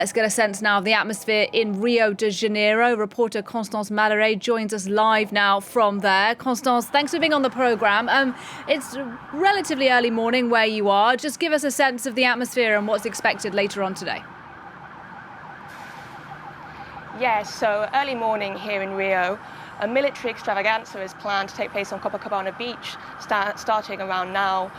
Let's get a sense now of the atmosphere in Rio de Janeiro. Reporter Constance Malleret joins us live now from there. Constance, thanks for being on the programme. It's relatively early morning where you are. Just give us a sense of the atmosphere and what's expected later on today. Yes, so early morning here in Rio. A military extravaganza is planned to take place on Copacabana Beach, starting around now.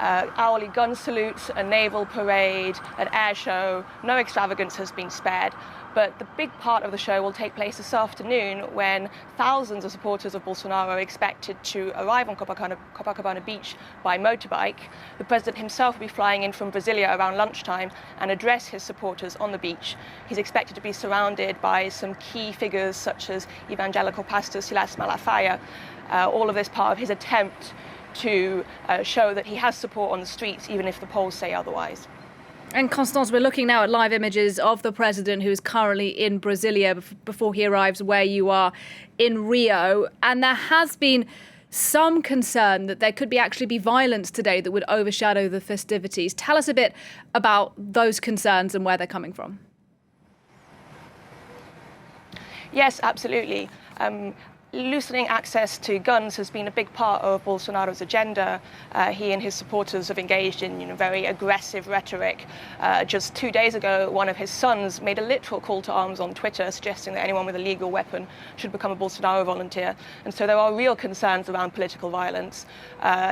Hourly gun salutes, a naval parade, an air show. No extravagance has been spared. But the big part of the show will take place this afternoon when thousands of supporters of Bolsonaro are expected to arrive on Copacabana Beach by motorbike. The president himself will be flying in from Brasilia around lunchtime and address his supporters on the beach. He's expected to be surrounded by some key figures such as evangelical pastor Silas Malafaia. All of this part of his attempt to show that he has support on the streets, even if the polls say otherwise. And Constance, we're looking now at live images of the president who is currently in Brasilia before he arrives where you are in Rio. And there has been some concern that there could actually be violence today that would overshadow the festivities. Tell us a bit about those concerns and where they're coming from. Yes, absolutely. Loosening access to guns has been a big part of Bolsonaro's agenda. He and his supporters have engaged in very aggressive rhetoric. Just 2 days ago, one of his sons made a literal call to arms on Twitter, suggesting that anyone with a legal weapon should become a Bolsonaro volunteer. And so there are real concerns around political violence.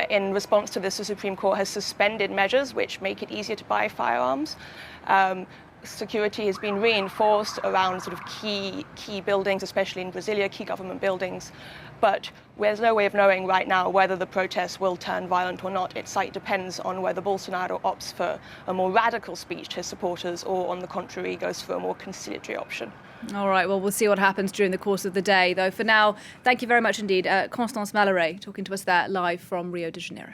In response to this, the Supreme Court has suspended measures which make it easier to buy firearms. Security has been reinforced around key buildings, especially in Brasilia, key government buildings. But there's no way of knowing right now whether the protests will turn violent or not. It depends on whether Bolsonaro opts for a more radical speech to his supporters or, on the contrary, goes for a more conciliatory option. All right, well, we'll see what happens during the course of the day, though. For now, thank you very much indeed. Constance Malleret talking to us there live from Rio de Janeiro.